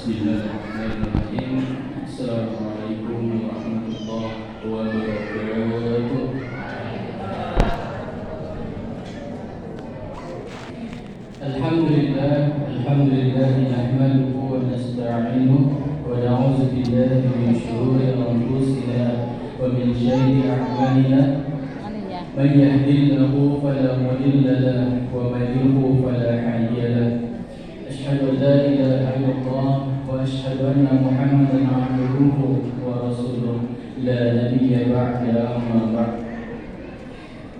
Bismillahirrahmanirrahim. Assalamualaikum warahmatullahi wabarakatuh. Alhamdulillah nahmaduhu wa nasta'inuhu wa na'udzu billahi min shururi anfusina wa min sayyiati a'malina. Man yahdihillahu fala mudilla lahu wa man yudlil fala hadiya lahu. Asyhadu an la ilaha illallah wa asyhadu anna Muhammadan abduhu wa rasuluh la nabiyya ba'da amma ba'd.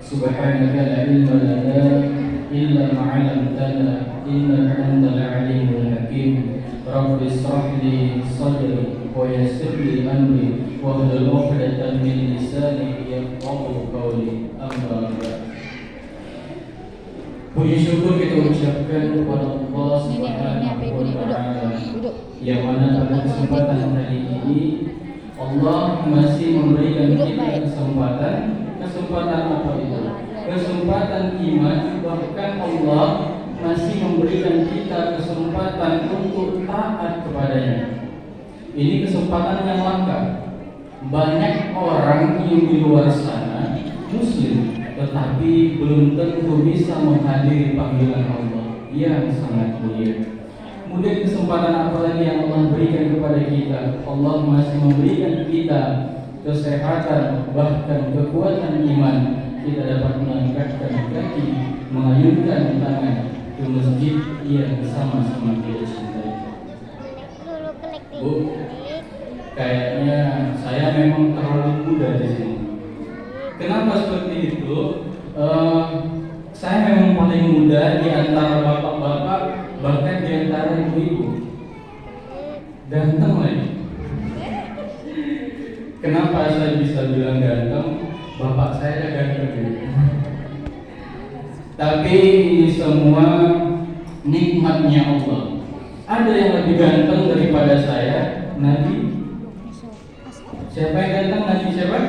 Subhanaka la ilma lana illa ma 'allamtana innaka antal alimul hakim. Rabbi ishrah li sadri wa yassir li amri wahlul 'uqdatam min lisani yafqahu qawli. Amma ba'd. Puji syukur kita ucapkan kepada Allah Subhanahu wa Ta'ala, yang mana pada kesempatan hari ini Allah masih memberikan kita kesempatan apa itu? Kesempatan iman. Bahkan Allah masih memberikan kita kesempatan untuk taat kepadanya. Ini kesempatan yang langka. Banyak orang yang di luar sana Muslim, tetapi belum tentu bisa menghadiri panggilan Allah yang sangat mulia. Kemudian kesempatan apa lagi yang Allah berikan kepada kita? Allah masih memberikan kita kesehatan, bahkan kekuatan iman. Kita dapat mengangkatkan kaki, mengayunkan tangan ke masjid yang sama-sama kita cintai. Bu, kayaknya saya memang terlalu muda di sini. Kenapa seperti itu? Saya memang paling muda di antara bapak-bapak, bahkan di antara ibu-ibu. Ganteng lagi. Kenapa saya bisa bilang ganteng? Bapak saya ganteng. Tapi ini semua nikmatnya Allah. Ada yang lebih ganteng daripada saya, Nabi. Siapa yang ganteng? Nabi siapa?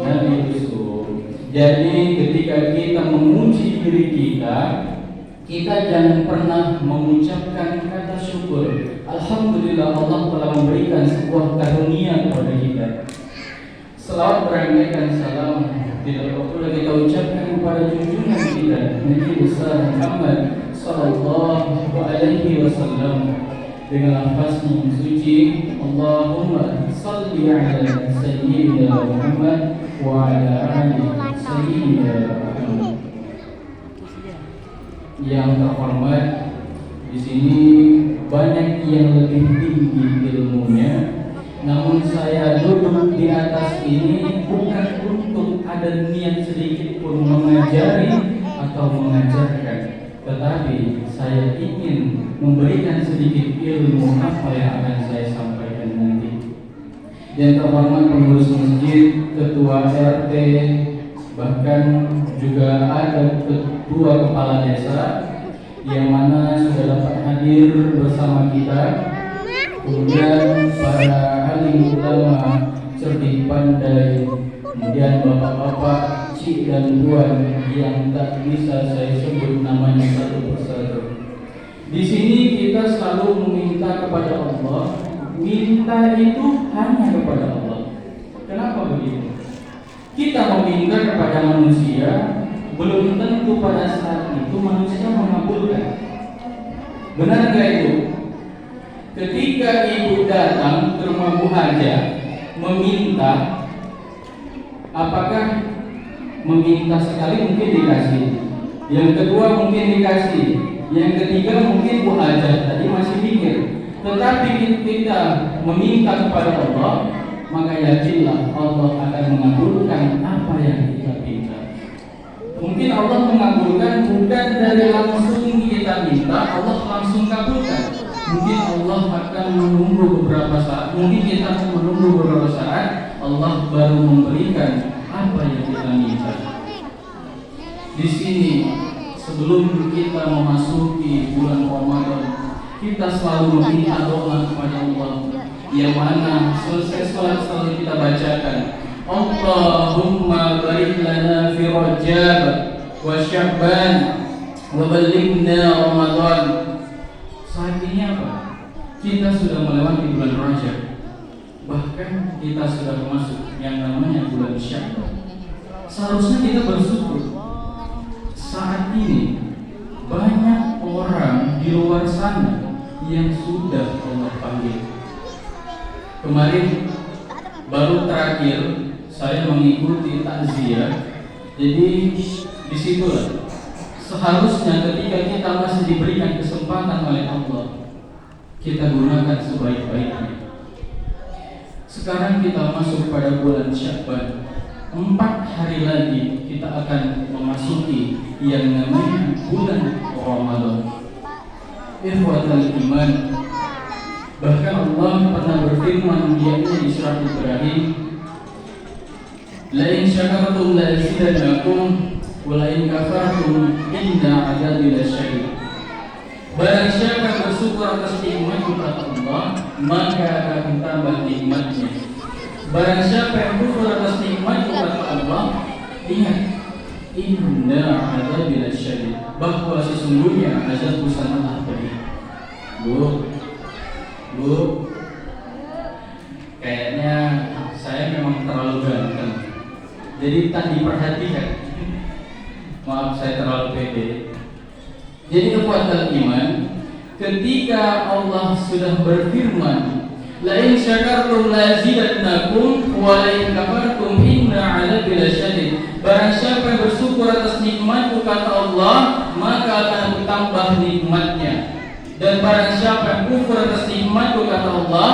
Nabi Yusuf. Jadi ketika kita memuji diri kita jangan pernah mengucapkan kata syukur. Alhamdulillah Allah telah memberikan sebuah karunia kepada kita. Selawat beraneka salam tidak perlu kita ucapkan kepada junjungan kita Nabi besar Muhammad sallallahu alaihi wasallam dengan lafaz yang suci, Allahumma salli ala sayyidina Muhammad wa ala ali sayyidina Muhammad. Yang terhormat, di sini banyak yang lebih tinggi ilmunya, namun saya duduk di atas ini bukan untuk ada niat sedikit pun mengajari atau mengajarkan, tetapi saya ingin memberikan sedikit ilmu apa yang akan saya sampaikan nanti. Yang terhormat pengurus masjid, ketua RT, bahkan juga ada ketua kepala desa yang mana sudah dapat hadir bersama kita. Kemudian para alim ulama, cerdik pandai, kemudian bapak-bapak, cik dan puan yang tak bisa saya sebut namanya satu persatu. Di sini kita selalu meminta kepada Allah. Minta itu hanya kepada Allah. Kenapa begitu? Kita meminta kepada manusia, belum tentu pada saat itu manusia mengabulkan. Benar gak itu? Ketika ibu datang ke rumah Bu Haja meminta, apakah meminta sekali mungkin dikasih, yang kedua mungkin dikasih, yang ketiga mungkin Bu Haja tadi masih mikir. Tetapi kita meminta kepada Allah, maka yakinlah Allah akan mengabulkan apa yang kita minta. Mungkin Allah mengabulkan bukan dari langsung kita minta, Allah langsung kabulkan. Mungkin Allah akan menunggu beberapa saat, mungkin kita akan menunggu beberapa saat, Allah baru memberikan apa yang kita minta. Di sini sebelum kita memasuki bulan Ramadan, kita selalu meminta doa kepada Allah, yang mana selesai sholat selalu kita bacakan, Allahumma barik lana fi Rajab wa Sya'ban wa ballighna Ramadan. Saat ini apa? kita sudah melewati bulan Rajab, bahkan kita sudah masuk yang namanya bulan Sya'ban. Seharusnya kita bersyukur. Saat ini banyak orang di luar sana yang sudah Allah panggil. Kemarin baru terakhir saya mengikuti takziah. Jadi disitulah seharusnya ketika kita masih diberikan kesempatan oleh Allah, kita gunakan sebaik-baiknya. Sekarang kita masuk pada bulan Sya'ban. 4 hari lagi kita akan memasuki yang namanya bulan Ramadan. Ikhwatal iman, bahkan Allah pernah berfirman di surat Ibrahim, la in syakartum la azidannakum wa la in kafartum inna adzabi lasyadid. Barang siapa bersyukur atas nikmat kata Allah, maka akan tambah nikmatnya. Barang siapa yang kufur atas nikmat kata Allah, ingat, inna adzabi lasyadid, bahwa sesungguhnya azabku sangatlah pedih. Bu, kayaknya saya memang terlalu ganteng, jadi tak diperhatikan. Maaf, saya terlalu pede. Jadi kekuatan iman, ketika Allah sudah berfirman, la in syakartum la azidannakum wa la in kafartum inna 'adzabi lasyadid. Barang siapa yang bersyukur atas nikmatku kata Allah, maka akan aku tambah nikmatnya. Dan barang siapa yang kufur atas nikmatku kata Allah,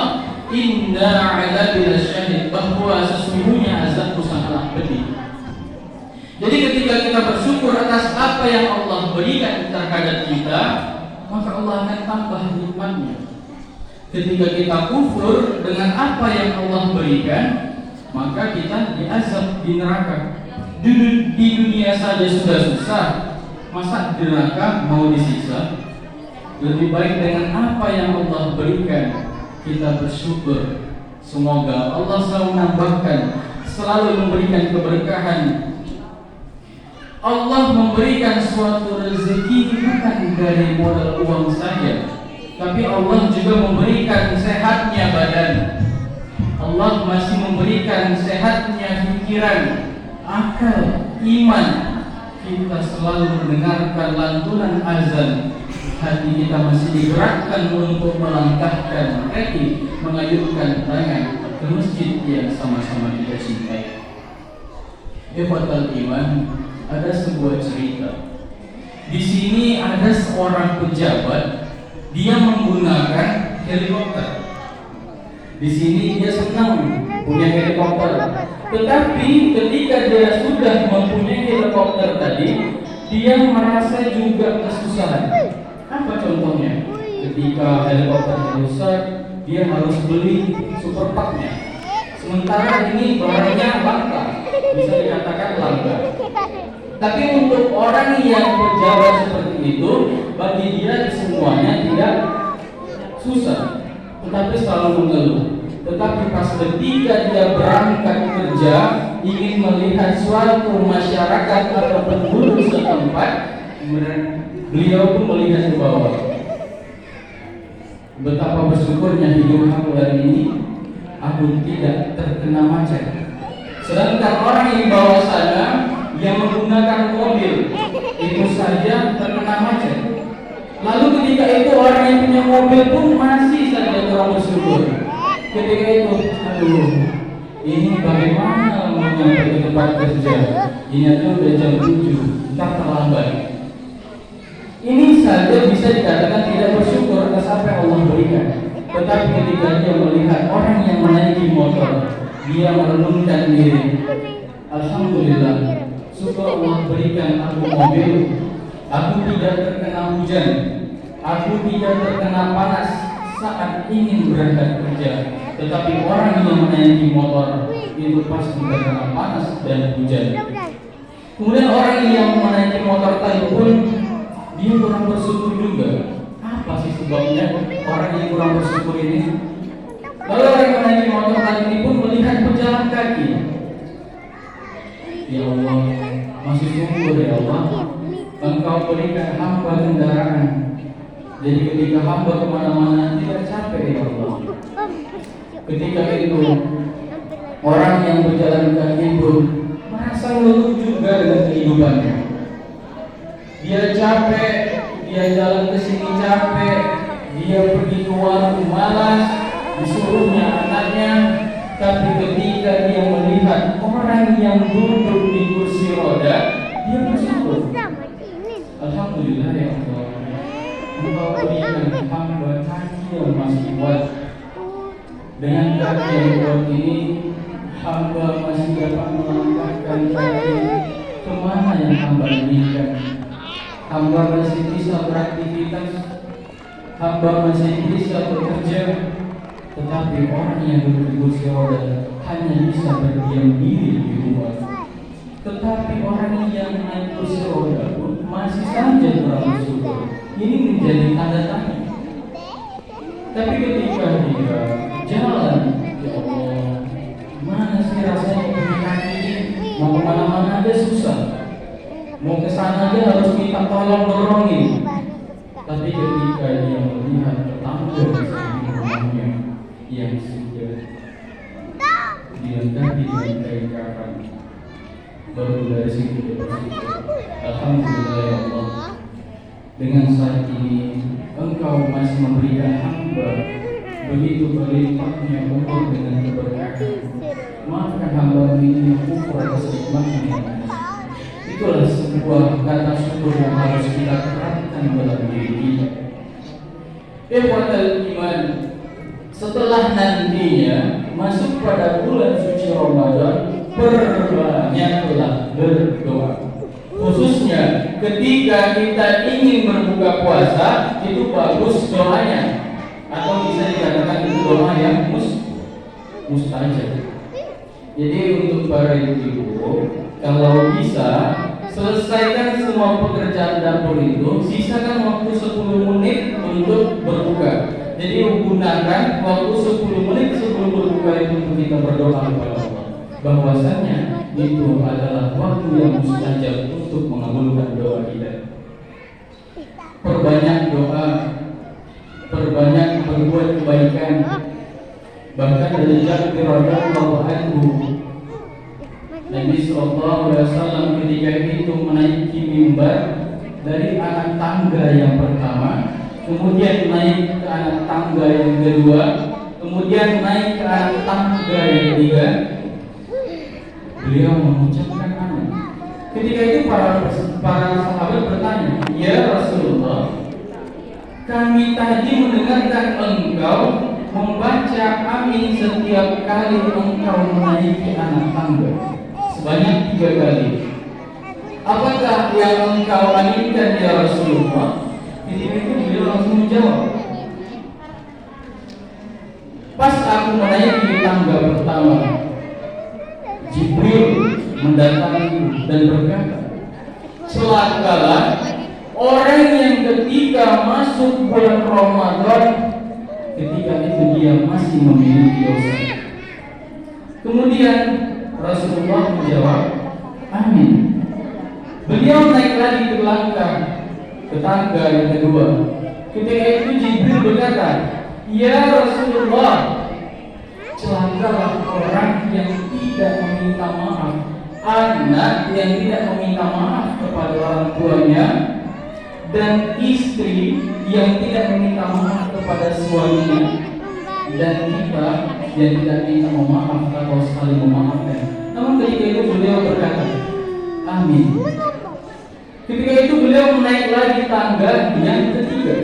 inna 'adzabi lasyadid, bahwa sesungguhnya azabku sangatlah pedih. Jadi ketika kita bersyukur atas apa yang Allah berikan terhadap kita, maka Allah akan tambah nikmatnya. Ketika kita kufur dengan apa yang Allah berikan, maka kita diazab di neraka. Di dunia saja sudah susah, masa di neraka mau disiksa? Lebih baik dengan apa yang Allah berikan kita bersyukur. Semoga Allah selalu menambahkan, selalu memberikan keberkahan. Allah memberikan suatu rezeki bukan dari modal uang saja, tapi Allah juga memberikan sehatnya badan. Allah masih memberikan sehatnya pikiran, akal, iman. Kita selalu mendengarkan lantunan azan, hati kita masih digerakkan untuk melangkahkan kaki, mengayunkan tangan ke masjid yang sama-sama kita cintai. Ikhwatal iman, ada sebuah cerita. Di sini ada seorang pejabat, dia menggunakan helikopter. Di sini dia senang punya helikopter. Tetapi ketika dia sudah mempunyai helikopter tadi, dia merasa juga kesusahan. Apa contohnya? Ketika helikopter rusak, dia harus beli super part-nya. Sementara ini barangnya langka, bisa dikatakan langka. Tapi untuk orang yang pejabat seperti itu, bagi dia semuanya tidak susah, tetapi selalu mengeluh. Tetapi pas ketika dia berangkat kerja, ingin melihat suatu masyarakat atau penduduk setempat, beliau pun melihat ke bawah. Betapa bersyukurnya hidup aku hari ini, aku tidak terkena macet. Sedangkan orang yang di bawah sana yang menggunakan mobil itu saja terkena macet. Lalu ketika itu orang yang punya mobil pun masih saja kurang bersyukur. Ketika itu, aduh, ini bagaimana mau nyampe ke tempat kerja? Ini aja udah jam 7, tak terlambat. Ini saja bisa dikatakan tidak bersyukur atas apa yang Allah berikan. Tetapi ketika dia melihat orang yang menaiki motor, dia merenungkan diri, alhamdulillah, syukur Allah berikan aku mobil, aku tidak terkena hujan, aku tidak terkena panas saat ingin berangkat kerja. Tetapi orang yang menaiki motor itu pasti terkena panas dan hujan. Kemudian orang yang menaiki motor tadi pun dia kurang bersyukur juga. Apa sih sebabnya orang yang kurang bersyukur ini? Lalu orang yang menaiki motor tadi ini pun melihat pejalan kaki. Ya Allah, masih syukur ya Allah, Engkau berikan hamba kendaraan. Jadi ketika hamba kemana-mana tidak capek ya Allah. Ketika itu orang yang berjalan kaki pun merasa lelah juga dengan kehidupannya. Dia capek, dia jalan ke sini capek, dia pergi ke warung malas, disuruhnya anaknya. Tapi ketika dia melihat orang yang duduk di kursi roda, dia bersyukur. Alhamdulillah ya Allah, Engkau berikan hamba kaki yang masih kuat. Dengan kaki yang kuat ini, hamba masih dapat melangkahkan kaki kemana yang hamba inginkan. Hamba masih bisa beraktivitas, hamba masih bisa bekerja. Tetapi orang yang duduk di kursi roda hanya bisa berdiam diri di rumah. Tetapi orang yang naik kursi roda pun masih saja bersyukur. Ini menjadi tanda tanya. Tapi ketika dia jalan, ya Allah, mana sih rasanya punya kaki ini? Mau kemana-mana aja susah, mau ke sana aja harus minta tolong dorongin. Tapi ketika dia melihat tetangga di samping rumahnya yang sudah dilengkapi dengan kain kafan, baru dari situ dia bersyukur. Alhamdulillah ya Allah, dengan saat ini Engkau masih memberikan hamba begitu berlimpahnya umur dengan keberkahan. Maafkan hamba ini yang kufur atas nikmatnya. Itulah sebuah kata syukur yang harus kita terapkan dalam diri kita. Ikhwatal iman, setelah nantinya masuk pada bulan suci Ramadan, perbanyaklah berdoa. Khususnya ketika kita ingin berbuka puasa, itu bagus doanya, atau bisa dikatakan itu doa yang mustajab. Jadi untuk para ibu, kalau bisa selesaikan semua pekerjaan dapur itu, sisakan waktu 10 menit untuk berbuka. Jadi gunakan waktu 10 menit sebelum berbuka itu untuk kita berdoa kepada Allah. Bahwasanya itu adalah waktu yang mustajab untuk mengabulkan doa kita. Perbanyak doa, perbanyak berbuat kebaikan. Bahkan dari Jabir radhiyallahu anhu, Nabi sallallahu alaihi wasallam ketika itu menaiki mimbar dari anak tangga yang pertama, kemudian naik ke anak tangga yang kedua, kemudian naik ke anak tangga yang ketiga. Beliau mengucapkan amin. Ketika itu para sahabat bertanya, "Ya Rasulullah, kami tadi mendengarkan engkau membaca amin setiap kali engkau menaiki anak tangga, sebanyak 3 kali. Apakah yang engkau aminkan ya Rasulullah?" Ketika itu beliau langsung menjawab, "Pas aku menaiki tangga pertama, Jibril mendatangi dan berkata, celakalah orang yang ketika masuk bulan Ramadan, ketika itu dia masih memiliki dosa." Kemudian Rasulullah menjawab, "Amin." Beliau naik lagi ke belakang, ke tangga yang kedua. Ketika itu Jibril berkata, "Ya Rasulullah, celakalah orang yang tidak meminta maaf, anak yang tidak meminta maaf kepada orang tuanya, dan istri yang tidak meminta maaf kepada suaminya, dan kita yang tidak minta maaf atau saling memaafkan." Namun ketika itu beliau berkata, "Amin." Ketika itu beliau menaik lagi tangga yang ketiga.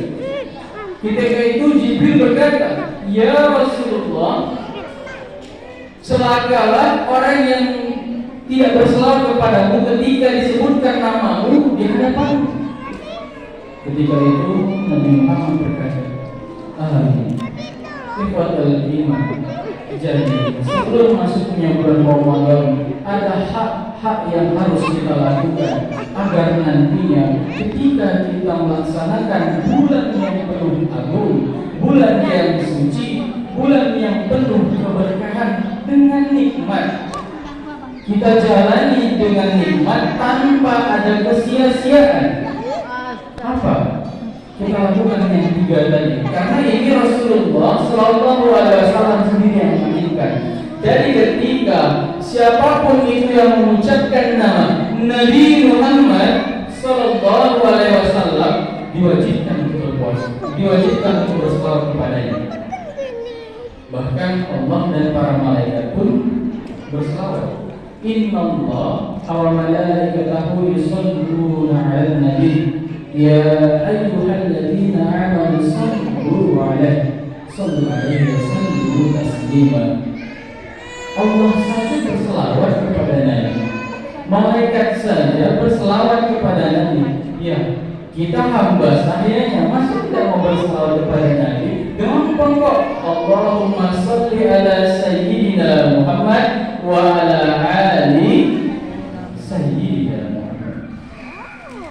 Ketika itu Jibril berkata, "Ya Rasulullah, celakalah orang yang tidak berselawat kepadamu ketika disebutkan namamu di hadapanmu." Ketika itu Nabi Muhammad berkata, "Amin." Ikhwatal iman, jadi sebelum masuknya bulan Ramadan ada hak-hak yang harus kita lakukan agar nantinya ketika kita melaksanakan bulan yang penuh agung, bulan yang suci, bulan yang penuh keberkahan dengan nikmat, kita jalani dengan nikmat tanpa ada kesia-siaan. Apa? kita lakukan yang tiga tadi. Karena ini Rasulullah Shallallahu Alaihi Wasallam sendiri yang menginginkan. Jadi ketika siapapun itu yang mengucapkan nama Nabi Muhammad Shallallahu Alaihi Wasallam, diwajibkan untuk berpuasa, diwajibkan untuk berselawat kepadanya. Bahkan Allah dan para malaikat pun berselawat. Inna Allah wa malaikatahu yusalluna 'alan nabi ya ayyuhalladzina amanu sallu 'alaihi wa sallimu taslima. Allah saja berselawat kepada Nabi, malaikat saja berselawat kepada Nabi. Ya, kita hamba sahayanya masa tidak mau berselawat kepada Nabi? Gampang kok. Allahumma sholli ala sayyidina Muhammad wa ala ali sayyidina Muhammad.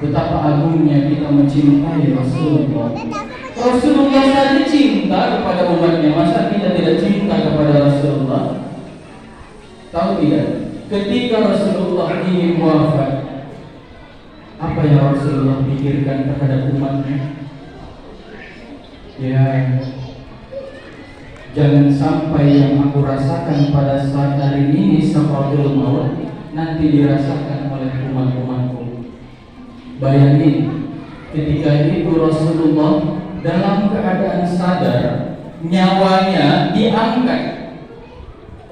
Betapa agungnya kita mencintai Rasulullah. Rasulullah saja cinta kepada umatnya, masa kita tidak cinta kepada Rasulullah? Tahu tidak? Ketika Rasulullah ingin wafat, apa yang Rasulullah pikirkan terhadap umatnya? Ya, jangan sampai yang aku rasakan pada saat hari ini sakratul maut nanti dirasakan oleh umat-umatku. Bayangin, ketika itu Rasulullah dalam keadaan sadar, nyawanya diangkat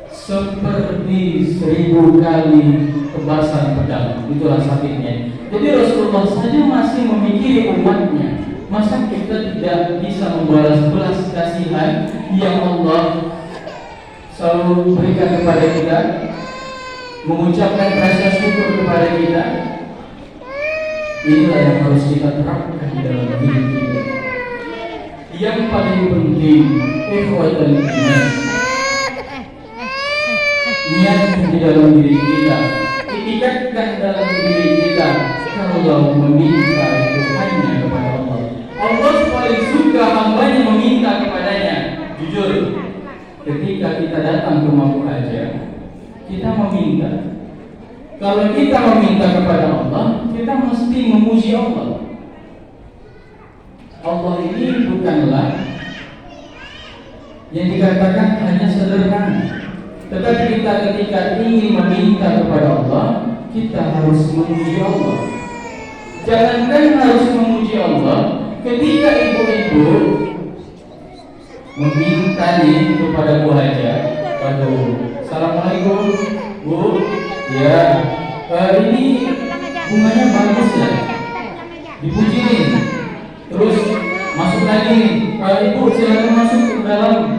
seperti 1000 kali tebasan pedang. Itulah sakitnya. Jadi Rasulullah saja masih memikiri umatnya. Masa kita tidak bisa membalas belas kasihan yang Allah selalu berikan kepada kita, mengucapkan rasa syukur kepada kita? Inilah yang harus kita terapkan di dalam diri kita. Yang paling penting, ikhwatul iman, niat di dalam diri kita, itikadkan dalam diri kita. Kalau meminta itu hanya kepada Allah. Allah paling suka hambanya meminta kepadanya. Jujur, ketika kita datang ke rumah haja, kita meminta. Kalau kita meminta kepada Allah, kita mesti memuji Allah. Allah ini bukanlah yang dikatakan hanya sederhana, tetapi kita ketika ingin meminta kepada Allah, kita harus memuji Allah. Jangankan harus memuji Allah, ketika ibu-ibu meminta nih kepada Bu Haja, waduh, assalamualaikum Bu, ya, ini bunganya bagus ya, dipuji nih, terus masuk lagi, Ibu silakan masuk ke dalam